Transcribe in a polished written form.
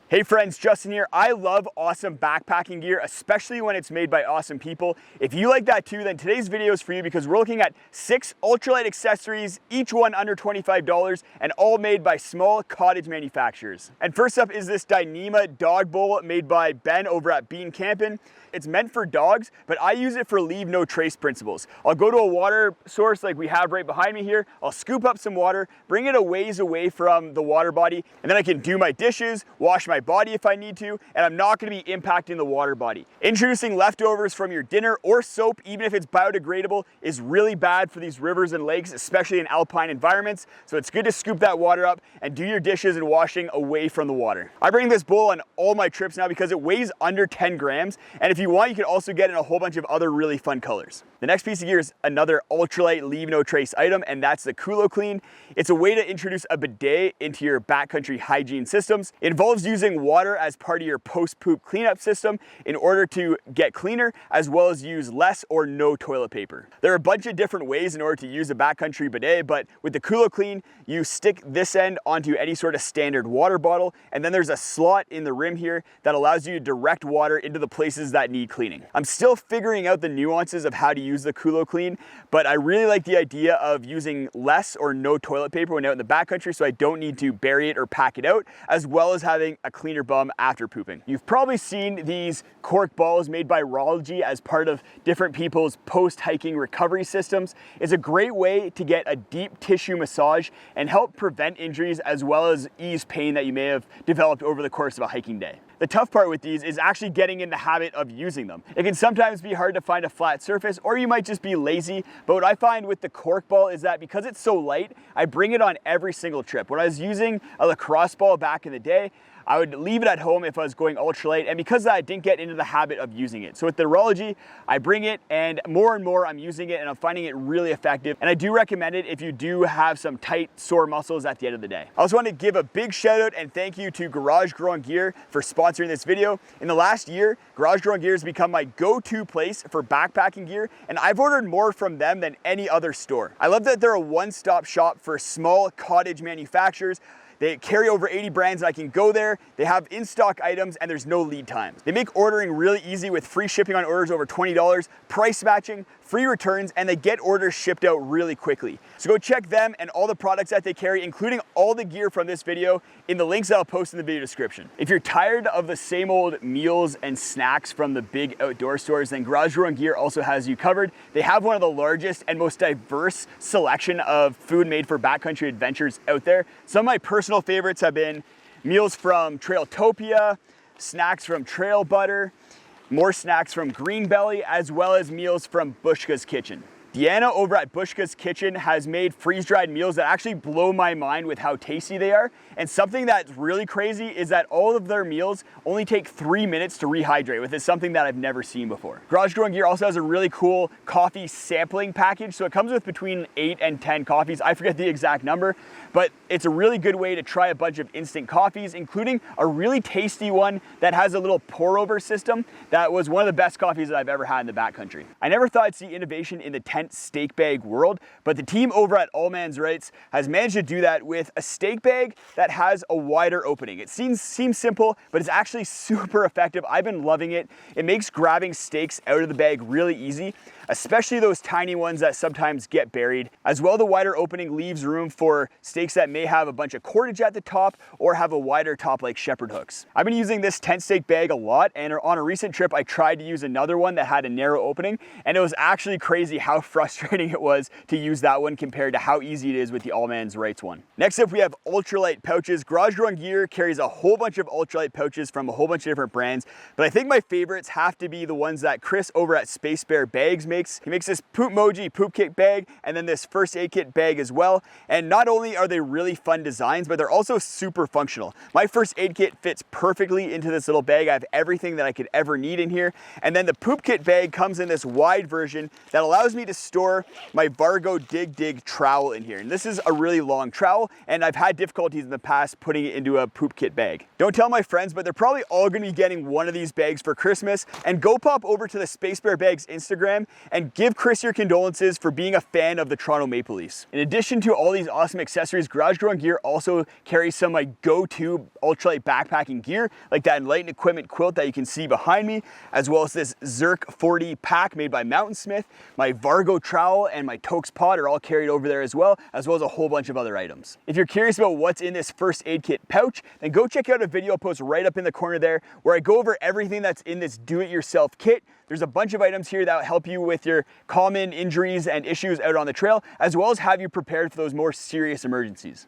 Hey friends, Justin here. I love awesome backpacking gear, especially when it's made by awesome people. If you like that too, then today's video is for you because we're looking at 6 ultralight accessories, each one under $25 and all made by small cottage manufacturers. And first up is this Dyneema dog bowl made by Ben over at Bean Campin'. It's meant for dogs, but I use it for leave no trace principles. I'll go to a water source like we have right behind me here. I'll scoop up some water, bring it a ways away from the water body, and then I can do my dishes, wash my body if I need to, and I'm not gonna be impacting the water body. Introducing leftovers from your dinner or soap, even if it's biodegradable, is really bad for these rivers and lakes, especially in alpine environments. So it's good to scoop that water up and do your dishes and washing away from the water. I bring this bowl on all my trips now because it weighs under 10 grams. And if you want, you can also get in a whole bunch of other really fun colors. The next piece of gear is another ultralight leave no trace item, and that's the Kolo Clean. It's a way to introduce a bidet into your backcountry hygiene systems. It involves using water as part of your post-poop cleanup system in order to get cleaner, as well as use less or no toilet paper. There are a bunch of different ways in order to use a backcountry bidet, but with the Kolo Clean, you stick this end onto any sort of standard water bottle, and then there's a slot in the rim here that allows you to direct water into the places that need cleaning. I'm still figuring out the nuances of how to use the Kolo Clean, but I really like the idea of using less or no toilet paper when out in the backcountry, so I don't need to bury it or pack it out, as well as having a cleaner bum after pooping. You've probably seen these Cork Balls made by Rology as part of different people's post-hiking recovery systems. It's a great way to get a deep tissue massage and help prevent injuries as well as ease pain that you may have developed over the course of a hiking day. The tough part with these is actually getting in the habit of using them. It can sometimes be hard to find a flat surface, or you might just be lazy. But what I find with the Cork Ball is that because it's so light, I bring it on every single trip. When I was using a lacrosse ball back in the day, I would leave it at home if I was going ultralight, and because of that, I didn't get into the habit of using it. So with the Rology, I bring it, and more I'm using it, and I'm finding it really effective. And I do recommend it if you do have some tight, sore muscles at the end of the day. I also want to give a big shout out and thank you to Garage Growing Gear for sponsoring this video. In the last year, Garage Growing Gear has become my go-to place for backpacking gear, and I've ordered more from them than any other store. I love that they're a one-stop shop for small cottage manufacturers. They carry over 80 brands and I can go there. They have in-stock items and there's no lead times. They make ordering really easy with free shipping on orders over $20, price matching, free returns, and they get orders shipped out really quickly. So go check them and all the products that they carry, including all the gear from this video, in the links that I'll post in the video description. If you're tired of the same old meals and snacks from the big outdoor stores, then Garage Growing Gear also has you covered. They have one of the largest and most diverse selection of food made for backcountry adventures out there. Some of my personal favorites have been meals from Trailtopia, snacks from Trail Butter, more snacks from Green Belly, as well as meals from Bushka's Kitchen. Deanna over at Bushka's Kitchen has made freeze-dried meals that actually blow my mind with how tasty they are. And something that's really crazy is that all of their meals only take 3 minutes to rehydrate, which is something that I've never seen before. Garage Growing Gear also has a really cool coffee sampling package. So it comes with between 8 and 10 coffees. I forget the exact number, but it's a really good way to try a bunch of instant coffees, including a really tasty one that has a little pour-over system. That was one of the best coffees that I've ever had in the backcountry. I never thought I'd see innovation in the tent steak bag world, but the team over at Allman's Rights has managed to do that with a steak bag that has a wider opening. It seems simple, but it's actually super effective. I've been loving it. It makes grabbing steaks out of the bag really easy, especially those tiny ones that sometimes get buried. As well, the wider opening leaves room for steaks that may have a bunch of cordage at the top or have a wider top like shepherd hooks. I've been using this tent steak bag a lot, and on a recent trip I tried to use another one that had a narrow opening, and it was actually crazy how frustrating it was to use that one compared to how easy it is with the Allman's Rights one. Next up, we have ultralight pouches. Garage Growing Gear carries a whole bunch of ultralight pouches from a whole bunch of different brands, but I think my favorites have to be the ones that Chris over at Space Bear Bags makes. He makes this Poopmoji poop kit bag and then this first aid kit bag as well. And not only are they really fun designs, but they're also super functional. My first aid kit fits perfectly into this little bag. I have everything that I could ever need in here. And then the poop kit bag comes in this wide version that allows me to store my Vargo Dig trowel in here. And this is a really long trowel, and I've had difficulties in the past putting it into a poop kit bag. Don't tell my friends, but they're probably all gonna be getting one of these bags for Christmas. And go pop over to the Space Bear Bags Instagram and give Chris your condolences for being a fan of the Toronto Maple Leafs. In addition to all these awesome accessories, Garage Growing Gear also carries some like go-to ultralight backpacking gear, like that Enlightened Equipment quilt that you can see behind me, as well as this Zerk 40 pack made by Mountainsmith. My Vargo trowel and my Tokes pod are all carried over there as well as a whole bunch of other items. If you're curious about what's in this first aid kit pouch, then go check out a video I'll post right up in the corner there where I go over everything that's in this do-it-yourself kit. There's a bunch of items here that will help you with your common injuries and issues out on the trail, as well as have you prepared for those more serious emergencies.